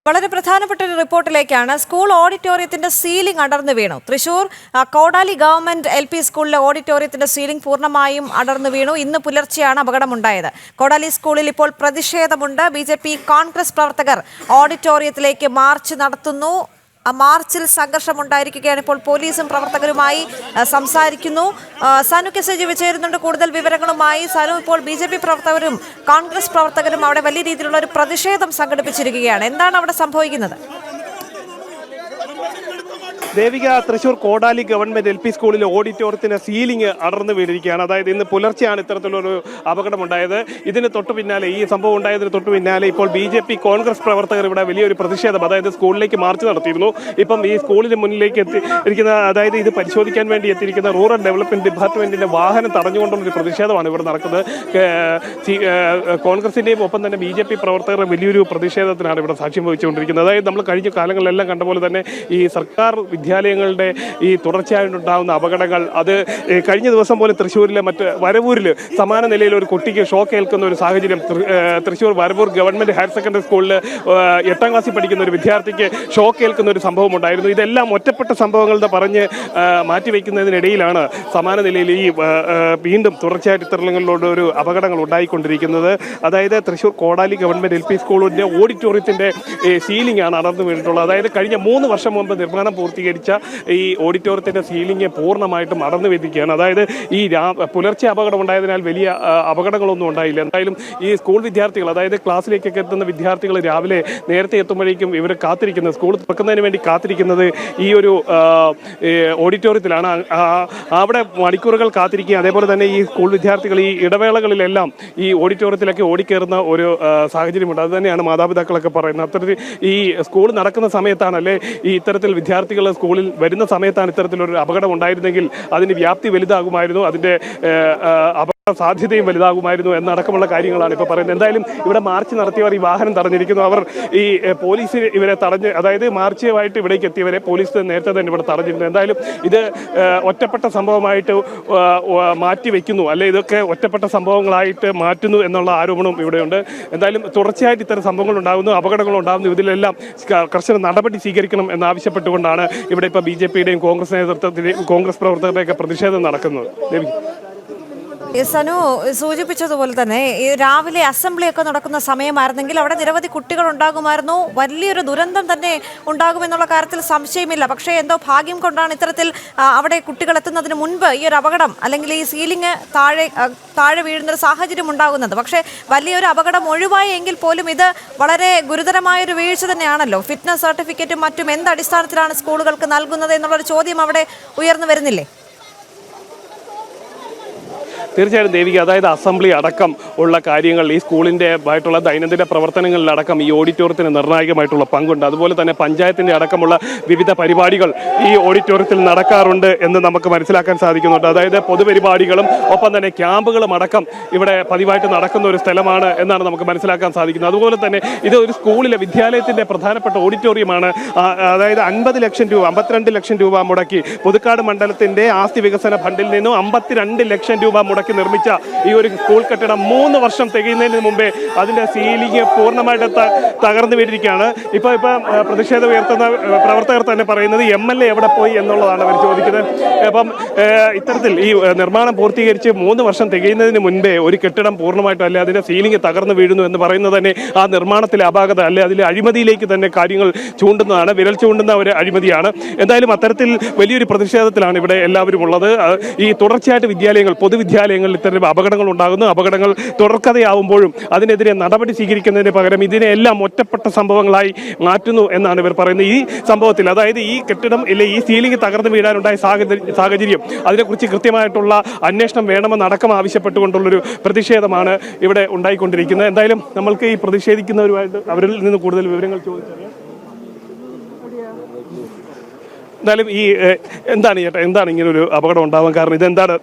വളരെ പ്രധാനപ്പെട്ട ഒരു റിപ്പോർട്ടിലേക്കാണ്. സ്കൂൾ ഓഡിറ്റോറിയത്തിന്റെ സീലിംഗ് അടർന്നു വീണു. തൃശൂർ കോടാലി ഗവൺമെന്റ് LP സ്കൂളിലെ ഓഡിറ്റോറിയത്തിന്റെ സീലിംഗ് പൂർണ്ണമായും അടർന്നു വീണു. ഇന്ന് പുലർച്ചെയാണ് അപകടമുണ്ടായത്. കോടാലി സ്കൂളിൽ ഇപ്പോൾ പ്രതിഷേധമുണ്ട്. BJP കോൺഗ്രസ് പ്രവർത്തകർ ഓഡിറ്റോറിയത്തിലേക്ക് മാർച്ച് നടത്തുന്നു. മാർച്ചിൽ സംഘർഷമുണ്ടായിരിക്കുകയാണ്. ഇപ്പോൾ പോലീസും പ്രവർത്തകരുമായി സംസാരിക്കുന്നു. സനു കെ സജീവ് ചേരുന്നുണ്ട് കൂടുതൽ വിവരങ്ങളുമായി. സനു, ഇപ്പോൾ BJP പ്രവർത്തകരും കോൺഗ്രസ് പ്രവർത്തകരും അവിടെ വലിയ രീതിയിലുള്ള ഒരു പ്രതിഷേധം സംഘടിപ്പിച്ചിരിക്കുകയാണ്. എന്താണ് അവിടെ സംഭവിക്കുന്നത്? ദേവിക, തൃശൂർ കോടാലി ഗവൺമെന്റ് LP സ്കൂളിലെ ഓഡിറ്റോറിയത്തിന് സീലിംഗ് അടർന്നു വീണിരിക്കുകയാണ്. അതായത് ഇന്ന് പുലർച്ചെയാണ് ഇത്തരത്തിലൊരു അപകടമുണ്ടായത്. ഇതിന് തൊട്ടു പിന്നാലെ, ഈ സംഭവം ഉണ്ടായതിന് തൊട്ടു പിന്നാലെ ഇപ്പോൾ BJP കോൺഗ്രസ് പ്രവർത്തകർ ഇവിടെ വലിയൊരു പ്രതിഷേധം, അതായത് സ്കൂളിലേക്ക് മാർച്ച് നടത്തിയിരുന്നു. ഇപ്പം ഈ സ്കൂളിന് മുന്നിലേക്ക് എത്തിയിരിക്കുന്ന, അതായത് ഇത് പരിശോധിക്കാൻ വേണ്ടി എത്തിയിരിക്കുന്ന റൂറൽ ഡെവലപ്മെന്റ് ഡിപ്പാർട്ട്മെന്റിന്റെ വാഹനം തടഞ്ഞുകൊണ്ടുള്ളൊരു പ്രതിഷേധമാണ് ഇവിടെ നടക്കുന്നത്. കോൺഗ്രസിന്റെയും ഒപ്പം തന്നെ BJP പ്രവർത്തകരുടെ വലിയൊരു പ്രതിഷേധത്തിനാണ് ഇവിടെ സാക്ഷ്യം വഹിച്ചുകൊണ്ടിരിക്കുന്നത്. അതായത് നമ്മൾ കഴിഞ്ഞ കാലങ്ങളിലെല്ലാം കണ്ട പോലെ തന്നെ ഈ സർക്കാർ വിദ്യാലയങ്ങളുടെ ഈ തുടർച്ചയായിട്ടുണ്ടാകുന്ന അപകടങ്ങൾ, അത് കഴിഞ്ഞ ദിവസം പോലെ തൃശ്ശൂരിലെ വരവൂരിൽ സമാന നിലയിൽ ഒരു കുട്ടിക്ക് ഷോക്ക് ഏൽക്കുന്ന ഒരു സാഹചര്യം Thrissur Varavoor government higher secondary സ്കൂളിൽ 8ാം ക്ലാസ്സിൽ പഠിക്കുന്ന ഒരു വിദ്യാർത്ഥിക്ക് ഷോക്ക് ഏൽക്കുന്ന ഒരു സംഭവം ഉണ്ടായിരുന്നു. ഇതെല്ലാം ഒറ്റപ്പെട്ട സംഭവങ്ങളുടെ പറഞ്ഞ് മാറ്റിവെക്കുന്നതിനിടയിലാണ് സമാന നിലയിൽ ഈ വീണ്ടും തുടർച്ചയായിട്ട് ഇത്തരങ്ങളിലുള്ള ഒരു അപകടങ്ങൾ ഉണ്ടായിക്കൊണ്ടിരിക്കുന്നത്. അതായത് തൃശ്ശൂർ കോടാലി ഗവൺമെന്റ് LP സ്കൂളിന്റെ ഓഡിറ്റോറിയത്തിന്റെ സീലിംഗ് ആണ് അടർന്നു വീണിട്ടുള്ളത്. അതായത് കഴിഞ്ഞ 3 വർഷം മുമ്പ് നിർമ്മാണം പൂർത്തീകരിച്ച ഈ ഓഡിറ്റോറിയത്തിന്റെ സീലിംഗ് പൂർണ്ണമായിട്ടും അടർന്നു വീഴുകയാണ്. അതായത് ഈ പുലർച്ചെ അപകടം ഉണ്ടായതിനാൽ വലിയ അപകടങ്ങളൊന്നും ഉണ്ടായില്ല. എന്തായാലും ഈ സ്കൂൾ വിദ്യാർത്ഥികൾ, അതായത് ക്ലാസ്സിലേക്കൊക്കെ എത്തുന്ന വിദ്യാർത്ഥികൾ രാവിലെ നേരത്തെ എത്തുമ്പോഴേക്കും ഇവർ കാത്തിരിക്കുന്നത്, സ്കൂൾ തുറക്കുന്നതിന് വേണ്ടി കാത്തിരിക്കുന്നത് ഈ ഒരു ഓഡിറ്റോറിയത്തിലാണ്. അവിടെ മണിക്കൂറുകൾ കാത്തിരിക്കുക. അതേപോലെ തന്നെ ഈ സ്കൂൾ വിദ്യാർത്ഥികൾ ഈ ഇടവേളകളിലെല്ലാം ഈ ഓഡിറ്റോറിയത്തിലൊക്കെ ഓടിക്കയറുന്ന ഒരു സാഹചര്യമുണ്ട്. അത് തന്നെയാണ് മാതാപിതാക്കളൊക്കെ പറയുന്നത്. അത്തരത്തിൽ ഈ സ്കൂൾ നടക്കുന്ന സമയത്താണല്ലേ, ഈ ഇത്തരത്തിൽ വിദ്യാർത്ഥികൾ സ്കൂളിൽ വരുന്ന സമയത്താണ് ഇത്തരത്തിലൊരു അപകടം ഉണ്ടായിരുന്നെങ്കിൽ അതിന് വ്യാപ്തി വലുതാകുമായിരുന്നു, അതിൻ്റെ സാധ്യതയും വലുതാകുമായിരുന്നു എന്നടക്കമുള്ള കാര്യങ്ങളാണ് ഇപ്പോൾ പറയുന്നത്. എന്തായാലും ഇവിടെ മാർച്ച് നടത്തിയവർ ഈ വാഹനം തടഞ്ഞിരിക്കുന്നു. അവർ ഈ പോലീസ് ഇവരെ തടഞ്ഞ്, അതായത് മാർച്ചുമായിട്ട് ഇവിടേക്ക് എത്തിയവരെ പോലീസ് നേരത്തെ തന്നെ ഇവിടെ തടഞ്ഞിരുന്നു. എന്തായാലും ഇത് ഒറ്റപ്പെട്ട സംഭവമായിട്ട് മാറ്റി വയ്ക്കുന്നു, അല്ലെ ഇതൊക്കെ ഒറ്റപ്പെട്ട സംഭവങ്ങളായിട്ട് മാറ്റുന്നു എന്നുള്ള ആരോപണവും ഇവിടെയുണ്ട്. എന്തായാലും തുടർച്ചയായിട്ട് ഇത്തരം സംഭവങ്ങൾ ഉണ്ടാകുന്നു, അപകടങ്ങൾ ഉണ്ടാകുന്നു. ഇതിലെല്ലാം കർശന നടപടി സ്വീകരിക്കണം എന്നാവശ്യപ്പെട്ടുകൊണ്ടാണ് ഇവിടെ ഇപ്പോൾ BJPയുടെയും കോൺഗ്രസ് നേതൃത്വത്തിൻ്റെയും കോൺഗ്രസ് പ്രവർത്തകരുടെയൊക്കെ പ്രതിഷേധം നടക്കുന്നത്. സനു സൂചിപ്പിച്ചതുപോലെ തന്നെ ഈ രാവിലെ അസംബ്ലി ഒക്കെ നടക്കുന്ന സമയമായിരുന്നെങ്കിൽ അവിടെ നിരവധി കുട്ടികൾ ഉണ്ടാകുമായിരുന്നു. വലിയൊരു ദുരന്തം തന്നെ ഉണ്ടാകുമെന്നുള്ള കാര്യത്തിൽ സംശയമില്ല. പക്ഷേ എന്തോ ഭാഗ്യം കൊണ്ടാണ് ഇത്തരത്തിൽ അവിടെ കുട്ടികൾ എത്തുന്നതിന് മുൻപ് ഈ ഒരു അപകടം, അല്ലെങ്കിൽ ഈ സീലിംഗ് താഴെ വീഴുന്നൊരു സാഹചര്യം ഉണ്ടാകുന്നത്. പക്ഷേ വലിയൊരു അപകടം ഒഴിവായി എങ്കിൽ പോലും ഇത് വളരെ ഗുരുതരമായൊരു വീഴ്ച തന്നെയാണല്ലോ. ഫിറ്റ്നസ് സർട്ടിഫിക്കറ്റും മറ്റും എന്ത് അടിസ്ഥാനത്തിലാണ് സ്കൂളുകൾക്ക് നൽകുന്നത് എന്നുള്ളൊരു ചോദ്യം അവിടെ ഉയർന്നു വരുന്നില്ലേ? തീർച്ചയായും ദേവിക, അതായത് അസംബ്ലി അടക്കം ഉള്ള കാര്യങ്ങൾ, ഈ സ്കൂളിൻ്റെ ആയിട്ടുള്ള ദൈനംദിന പ്രവർത്തനങ്ങളിലടക്കം ഈ ഓഡിറ്റോറിയത്തിന് നിർണായകമായിട്ടുള്ള പങ്കുണ്ട്. അതുപോലെ തന്നെ പഞ്ചായത്തിൻ്റെ അടക്കമുള്ള വിവിധ പരിപാടികൾ ഈ ഓഡിറ്റോറിയത്തിൽ നടക്കാറുണ്ട് എന്ന് നമുക്ക് മനസ്സിലാക്കാൻ സാധിക്കുന്നുണ്ട്. അതായത് പൊതുപരിപാടികളും ഒപ്പം തന്നെ ക്യാമ്പുകളും അടക്കം ഇവിടെ പതിവായിട്ട് നടക്കുന്ന ഒരു സ്ഥലമാണ് എന്നാണ് നമുക്ക് മനസ്സിലാക്കാൻ സാധിക്കുന്നത്. അതുപോലെ തന്നെ ഇത് ഒരു സ്കൂളിലെ വിദ്യാലയത്തിൻ്റെ പ്രധാനപ്പെട്ട ഓഡിറ്റോറിയമാണ്. അതായത് 50 ലക്ഷം രൂപ, 52 ലക്ഷം രൂപ മുടക്കി പുതുക്കാട് മണ്ഡലത്തിൻ്റെ ആസ്തി വികസന ഫണ്ടിൽ നിന്നും 52 ലക്ഷം രൂപ മുടക്കി നിർമ്മിച്ച ഈ ഒരു സ്കൂൾ കെട്ടിടം 3 വർഷം തികയുന്നതിന് മുമ്പേ അതിൻ്റെ സീലിംഗ് പൂർണ്ണമായിട്ട് തകർന്നു വീട്ടിരിക്കുകയാണ്. ഇപ്പോൾ പ്രതിഷേധം ഉയർത്തുന്ന പ്രവർത്തകർ തന്നെ പറയുന്നത് MLA എവിടെ പോയി എന്നുള്ളതാണ് അവർ ചോദിക്കുന്നത്. അപ്പം ഇത്തരത്തിൽ ഈ നിർമ്മാണം പൂർത്തീകരിച്ച് 3 വർഷം തികയുന്നതിന് മുൻപേ ഒരു കെട്ടിടം പൂർണ്ണമായിട്ടും അല്ലെ അതിൻ്റെ സീലിംഗ് തകർന്നു വീഴുന്നു എന്ന് പറയുന്നത് തന്നെ ആ നിർമ്മാണത്തിലെ അപാകത, അല്ലെ അതിലെ അഴിമതിയിലേക്ക് തന്നെ കാര്യങ്ങൾ ചൂണ്ടുന്നതാണ്, വിരൽ ചൂണ്ടുന്ന ഒരു അഴിമതിയാണ്. എന്തായാലും അത്തരത്തിൽ വലിയൊരു പ്രതിഷേധത്തിലാണ് ഇവിടെ എല്ലാവരും ഉള്ളത്. ഈ തുടർച്ചയായിട്ട് വിദ്യാലയങ്ങൾ, പൊതുവിദ്യാലയങ്ങളിൽ ഇത്തരം അപകടങ്ങൾ ഉണ്ടാകുന്നു. അപകടങ്ങൾ തുടർക്കഥയാവുമ്പോഴും അതിനെതിരെ നടപടി സ്വീകരിക്കുന്നതിന് പകരം ഇതിനെല്ലാം ഒറ്റപ്പെട്ട സംഭവങ്ങളായി മാറ്റുന്നു എന്നാണ് ഇവർ പറയുന്നത്. ഈ സംഭവത്തിൽ, അതായത് ഈ കെട്ടിടം ഇല്ലെ ഈ സീലിംഗ് തകർന്നു വീഴാനുണ്ടായ സാഹചര്യം, അതിനെക്കുറിച്ച് കൃത്യമായിട്ടുള്ള അന്വേഷണം വേണമെന്നടക്കം ആവശ്യപ്പെട്ടുകൊണ്ടുള്ളൊരു പ്രതിഷേധമാണ് ഇവിടെ ഉണ്ടായിക്കൊണ്ടിരിക്കുന്നത്. എന്തായാലും നമ്മൾക്ക് ഈ പ്രതിഷേധിക്കുന്നവരുമായിട്ട് അവരിൽ നിന്ന് കൂടുതൽ വിവരങ്ങൾ ചോദിച്ചറിയാം. എന്തായാലും ഈ എന്താണ് ഇങ്ങനെ ഒരു അപകടം ഉണ്ടാവാൻ കാരണം? ഇതെന്താണ്?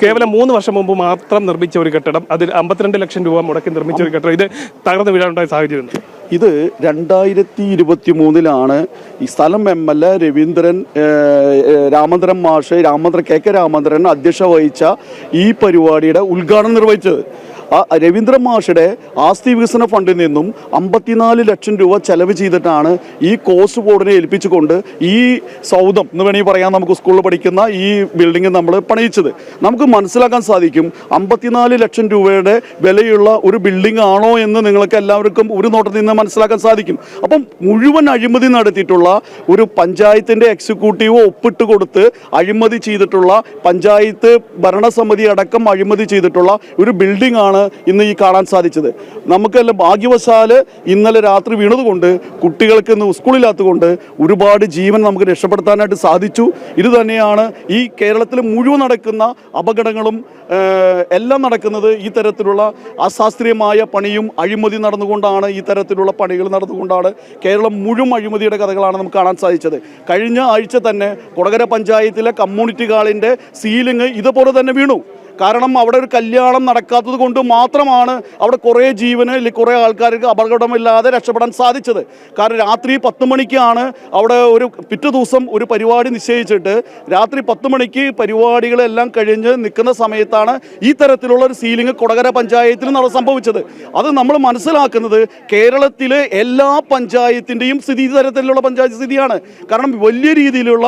കേവലം 3 വർഷം മുമ്പ് മാത്രം നിർമ്മിച്ച ഒരു കെട്ടിടം, അതിൽ 52 ലക്ഷം രൂപ മുടക്കി നിർമ്മിച്ച ഒരു കെട്ടിടം, ഇത് തകർന്നു വീഴാനുണ്ടായ സാഹചര്യം. ഇത് 2023 ഈ സ്ഥലം MLA രവീന്ദ്രൻ രാമചന്ദ്രൻ മാഷ് KK രാമചന്ദ്രൻ അധ്യക്ഷത വഹിച്ച ഈ പരിപാടിയുടെ ഉദ്ഘാടനം നിർവഹിച്ചത്. രവീന്ദ്രൻ മാഷയുടെ ആസ്തി വികസന ഫണ്ടിൽ നിന്നും 54 ലക്ഷം രൂപ ചെലവ് ചെയ്തിട്ടാണ് ഈ കോസ്റ്റ് ബോർഡിനെ ഏൽപ്പിച്ചുകൊണ്ട് ഈ സൗധം എന്ന് വേണമെങ്കിൽ പറയാം, നമുക്ക് സ്കൂളിൽ പഠിക്കുന്ന ഈ ബിൽഡിംഗ് നമ്മൾ പണിയിച്ചത്. നമുക്ക് മനസ്സിലാക്കാൻ സാധിക്കും 54 ലക്ഷം രൂപയുടെ വിലയുള്ള ഒരു ബിൽഡിംഗ് ആണോ എന്ന് നിങ്ങൾക്ക് എല്ലാവർക്കും ഒരു നോട്ടത്തിൽ നിന്ന് മനസ്സിലാക്കാൻ സാധിക്കും. അപ്പം മുഴുവൻ അഴിമതി നടത്തിയിട്ടുള്ള ഒരു പഞ്ചായത്തിൻ്റെ എക്സിക്യൂട്ടീവ് ഒപ്പിട്ട് കൊടുത്ത് അഴിമതി ചെയ്തിട്ടുള്ള, പഞ്ചായത്ത് ഭരണസമിതി അടക്കം അഴിമതി ചെയ്തിട്ടുള്ള ഒരു ബിൽഡിംഗ് ആണ് ഇന്ന് ഈ കാണാൻ സാധിച്ചത്. നമുക്കെല്ലാം ഭാഗ്യവശാൽ ഇന്നലെ രാത്രി വീണതുകൊണ്ട്, കുട്ടികൾക്ക് ഇന്ന് സ്കൂളില്ലാത്തതുകൊണ്ട് ഒരുപാട് ജീവൻ നമുക്ക് രക്ഷപ്പെടുത്താനായിട്ട് സാധിച്ചു. ഇത് തന്നെയാണ് ഈ കേരളത്തിൽ മുഴുവൻ നടക്കുന്ന അപകടങ്ങളും എല്ലാം നടക്കുന്നത് ഈ തരത്തിലുള്ള അശാസ്ത്രീയമായ പണിയും അഴിമതി നടന്നുകൊണ്ടാണ്. ഈ തരത്തിലുള്ള പണികൾ നടന്നുകൊണ്ടാണ് കേരളം മുഴുവൻ അഴിമതിയുടെ കഥകളാണ് നമുക്ക് കാണാൻ സാധിച്ചത്. കഴിഞ്ഞ ആഴ്ച തന്നെ കൊടകര പഞ്ചായത്തിലെ കമ്മ്യൂണിറ്റി ഹാളിൻ്റെ സീലിംഗ് ഇതുപോലെ തന്നെ വീണു. കാരണം അവിടെ ഒരു കല്യാണം നടക്കാത്തത് കൊണ്ട് മാത്രമാണ് അവിടെ കുറേ ജീവന് അല്ലെങ്കിൽ കുറേ ആൾക്കാർക്ക് അപകടമില്ലാതെ രക്ഷപ്പെടാൻ സാധിച്ചത്. കാരണം രാത്രി 10 മണിക്കാണ് അവിടെ ഒരു പിറ്റേ ദിവസം ഒരു പരിപാടി നിശ്ചയിച്ചിട്ട് രാത്രി 10 മണിക്ക് പരിപാടികളെല്ലാം കഴിഞ്ഞ് നിൽക്കുന്ന സമയത്താണ് ഈ തരത്തിലുള്ള ഒരു സീലിംഗ് കൊടകര പഞ്ചായത്തിൽ സംഭവിച്ചത്. അത് നമ്മൾ മനസ്സിലാക്കുന്നത് കേരളത്തിലെ എല്ലാ പഞ്ചായത്തിൻ്റെയും സ്ഥിതി ഈ തരത്തിലുള്ള പഞ്ചായത്ത് സ്ഥിതിയാണ്. കാരണം വലിയ രീതിയിലുള്ള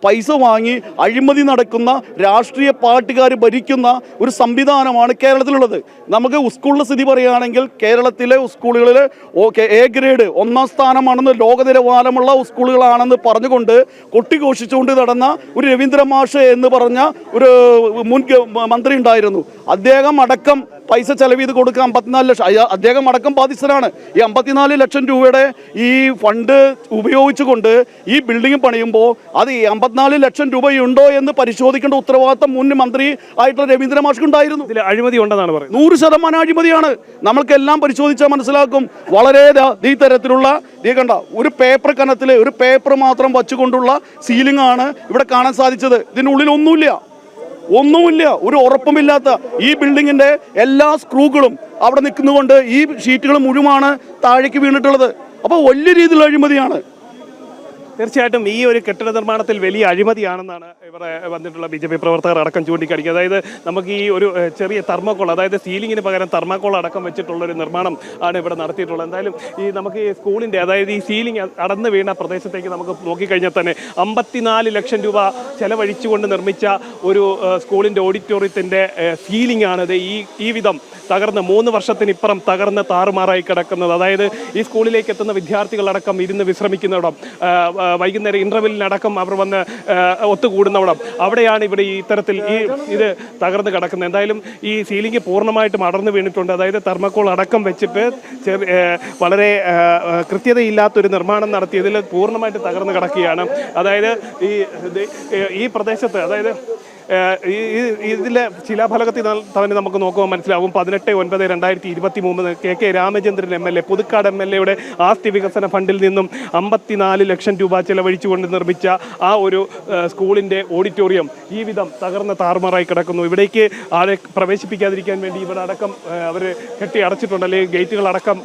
പൈസ വാങ്ങി അഴിമതി നടക്കുന്ന രാഷ്ട്രീയ പാർട്ടിക്കാർ ഭരിക്കുന്ന ഒരു സംവിധാനമാണ് കേരളത്തിലുള്ളത്. നമുക്ക് സ്കൂളിലെ സ്ഥിതി പറയുകയാണെങ്കിൽ കേരളത്തിലെ സ്കൂളുകളിൽ എ ഗ്രേഡ് 1ാം സ്ഥാനമാണെന്ന്, ലോക നിലവാരമുള്ള സ്കൂളുകളാണെന്ന് പറഞ്ഞുകൊണ്ട് കൊട്ടിഘോഷിച്ചുകൊണ്ട് നടന്ന ഒരു രവീന്ദ്രൻ മാഷ് എന്ന് പറഞ്ഞ ഒരു മുൻ മന്ത്രി ഉണ്ടായിരുന്നു. അദ്ദേഹം അടക്കം പൈസ ചെലവ് ചെയ്ത് കൊടുക്കുക 54 ലക്ഷം. അദ്ദേഹം അടക്കം ബാധിച്ചതാണ്. ഈ 54 ലക്ഷം രൂപയുടെ ഈ ഫണ്ട് ഉപയോഗിച്ചുകൊണ്ട് ഈ ബിൽഡിംഗ് പണിയുമ്പോൾ അത് 54 ലക്ഷം രൂപയുണ്ടോ എന്ന് പരിശോധിക്കേണ്ട ഉത്തരവാദിത്തം മുൻ മന്ത്രി ആയിട്ടുള്ള രവീന്ദ്രൻ മാഷ്ക്ക് ഉണ്ടായിരുന്നു. ഇതിൽ അഴിമതി ഉണ്ടെന്നാണ് പറയുന്നത്. 100% അഴിമതിയാണ്. നമ്മൾക്കെല്ലാം പരിശോധിച്ചാൽ മനസ്സിലാക്കും. വളരെ ഈ തരത്തിലുള്ള കണ്ട ഒരു പേപ്പർ കനത്തിൽ ഒരു പേപ്പർ മാത്രം വച്ചുകൊണ്ടുള്ള സീലിംഗ് ആണ് ഇവിടെ കാണാൻ സാധിച്ചത്. ഇതിനുള്ളിൽ ഒന്നുമില്ല, ഒരു ഉറപ്പുമില്ലാത്ത ഈ ബിൽഡിങ്ങിന്റെ എല്ലാ സ്ക്രൂകളും അവിടെ നിൽക്കുന്നുകൊണ്ട് ഈ ഷീറ്റുകൾ മുഴുവനാണ് താഴേക്ക് വീണിട്ടുള്ളത്. അപ്പോൾ വലിയ രീതിയിലുള്ള അഴിമതിയാണ്. തീർച്ചയായിട്ടും ഈ ഒരു കെട്ടിട നിർമ്മാണത്തിൽ വലിയ അഴിമതിയാണെന്നാണ് ഇവിടെ വന്നിട്ടുള്ള BJP പ്രവർത്തകർ അടക്കം ചൂണ്ടിക്കാണിക്കുക. അതായത് നമുക്ക് ഈ ഒരു ചെറിയ തെർമോക്കോൾ, അതായത് സീലിങ്ങിന് പകരം തെർമോക്കോൾ അടക്കം വെച്ചിട്ടുള്ളൊരു നിർമ്മാണം ആണ് ഇവിടെ നടത്തിയിട്ടുള്ളത്. എന്തായാലും നമുക്ക് ഈ സ്കൂളിൻ്റെ, അതായത് ഈ സീലിംഗ് അടർന്നു വീണ പ്രദേശത്തേക്ക് നമുക്ക് നോക്കിക്കഴിഞ്ഞാൽ തന്നെ 54 ലക്ഷം രൂപ ചെലവഴിച്ചുകൊണ്ട് നിർമ്മിച്ച ഒരു സ്കൂളിൻ്റെ ഓഡിറ്റോറിയത്തിൻ്റെ സീലിംഗ് ആണിത് ഈ വിധം തകർന്ന് 3 വർഷത്തിനിപ്പുറം തകർന്ന് താറുമാറായി കിടക്കുന്നത്. അതായത് ഈ സ്കൂളിലേക്ക് എത്തുന്ന വിദ്യാർത്ഥികളടക്കം ഇരുന്ന് വിശ്രമിക്കുന്നിടം, വൈകുന്നേരം ഇൻ്റർവെല്ലിനടക്കം അവർ വന്ന് ഒത്തുകൂടുന്നവിടം, അവിടെയാണ് ഇവിടെ ഈ ഇത്തരത്തിൽ ഇത് തകർന്ന് കിടക്കുന്നത്. എന്തായാലും ഈ സീലിംഗ് പൂർണ്ണമായിട്ടും അടർന്നു വീണിട്ടുണ്ട്. അതായത് തെർമോക്കോൾ അടക്കം വെച്ചിട്ട് വളരെ കൃത്യതയില്ലാത്തൊരു നിർമ്മാണം നടത്തിയതിൽ പൂർണ്ണമായിട്ട് തകർന്ന് കിടക്കുകയാണ്. അതായത് ഈ പ്രദേശത്ത്, അതായത് ഇതിലെ ശിലാഫലകത്തിൽ തന്നെ നമുക്ക് നോക്കുമ്പോൾ മനസ്സിലാവും. 18/9/2023 KK Ramachandran MLA, Puthukkad MLA ആസ്തി വികസന ഫണ്ടിൽ നിന്നും 54 ലക്ഷം രൂപ ചെലവഴിച്ചുകൊണ്ട് നിർമ്മിച്ച ആ ഒരു സ്കൂളിൻ്റെ ഓഡിറ്റോറിയം ഈ വിധം തകർന്ന താറുമാറായി കിടക്കുന്നു. ഇവിടേക്ക് ആളെ പ്രവേശിപ്പിക്കാതിരിക്കാൻ വേണ്ടി ഇവിടെ അടക്കം അവർ കെട്ടി അടച്ചിട്ടുണ്ട്, അല്ലെങ്കിൽ ഗേറ്റുകളടക്കം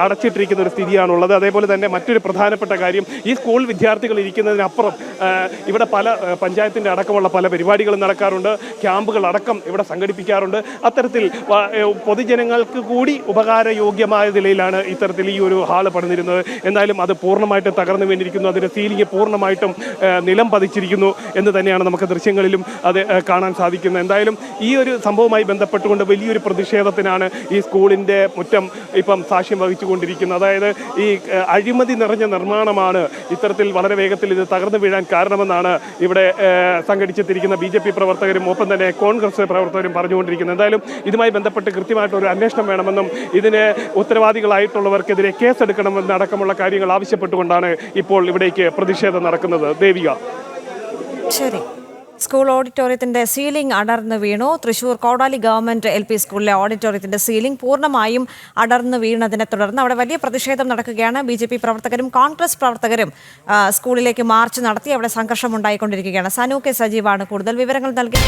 അടച്ചിട്ടിരിക്കുന്ന ഒരു സ്ഥിതിയാണുള്ളത്. അതേപോലെ തന്നെ മറ്റൊരു പ്രധാനപ്പെട്ട കാര്യം, ഈ സ്കൂൾ വിദ്യാർത്ഥികൾ ഇരിക്കുന്നതിനപ്പുറം ഇവിടെ പല പഞ്ചായത്തിൻ്റെ അടക്കമുള്ള പല പരിപാടികളും നടക്കാറുണ്ട്, ക്യാമ്പുകൾ അടക്കം ഇവിടെ സംഘടിപ്പിക്കാറുണ്ട്. അത്തരത്തിൽ പൊതുജനങ്ങൾക്ക് കൂടി ഉപകാരയോഗ്യമായ നിലയിലാണ് ഇത്തരത്തിൽ ഈ ഒരു ഹാള് പണിതിരുന്നത്. എന്നാലും അത് പൂർണ്ണമായിട്ടും തകർന്നു വീണിരിക്കുന്നു. അതിൻ്റെ സീലിംഗ് പൂർണ്ണമായിട്ടും നിലം പതിച്ചിരിക്കുന്നു എന്ന് തന്നെയാണ് നമുക്ക് ദൃശ്യങ്ങളിലും അത് കാണാൻ സാധിക്കുന്നത്. എന്തായാലും ഈ ഒരു സംഭവവുമായി ബന്ധപ്പെട്ടുകൊണ്ട് വലിയൊരു പ്രതിഷേധത്തിനാണ് ഈ സ്കൂളിൻ്റെ മുറ്റം ഇപ്പം സാക്ഷ്യം വഹിച്ചുകൊണ്ടിരിക്കുന്നത്. അതായത് ഈ അഴിമതി നിറഞ്ഞ നിർമ്മാണമാണ് ഇത്തരത്തിൽ വളരെ വേഗത്തിൽ ഇത് തകർന്നു വീഴാൻ കാരണമെന്നാണ് ഇവിടെ സംഘടിച്ചെത്തിരിക്കുന്ന BJP പ്രവർത്തകരും ഒപ്പം തന്നെ കോൺഗ്രസ് പ്രവർത്തകരും പറഞ്ഞുകൊണ്ടിരിക്കുന്നത്. എന്തായാലും ഇതുമായി ബന്ധപ്പെട്ട് കൃത്യമായിട്ടൊരു അന്വേഷണം വേണമെന്നും ഇതിന് ഉത്തരവാദികളായിട്ടുള്ളവർക്കെതിരെ കേസെടുക്കണമെന്ന് അടക്കമുള്ള കാര്യങ്ങൾ ആവശ്യപ്പെട്ടുകൊണ്ടാണ് ഇപ്പോൾ ഇവിടേക്ക് പ്രതിഷേധം നടക്കുന്നത്. ദേവിക. ശരി. സ്കൂൾ ഓഡിറ്റോറിയത്തിന്റെ സീലിംഗ് അടർന്നു വീണു. തൃശൂർ കോടാലി ഗവൺമെന്റ് LP സ്കൂളിലെ ഓഡിറ്റോറിയത്തിന്റെ സീലിംഗ് പൂർണ്ണമായും അടർന്നു വീണതിനെ തുടർന്ന് അവിടെ വലിയ പ്രതിഷേധം നടക്കുകയാണ്. BJP പ്രവർത്തകരും കോൺഗ്രസ് പ്രവർത്തകരും സ്കൂളിലേക്ക് മാർച്ച് നടത്തി അവിടെ സംഘർഷം ഉണ്ടായിക്കൊണ്ടിരിക്കുകയാണ്. സനു കെ സജീവാണ് കൂടുതൽ വിവരങ്ങൾ നൽകി.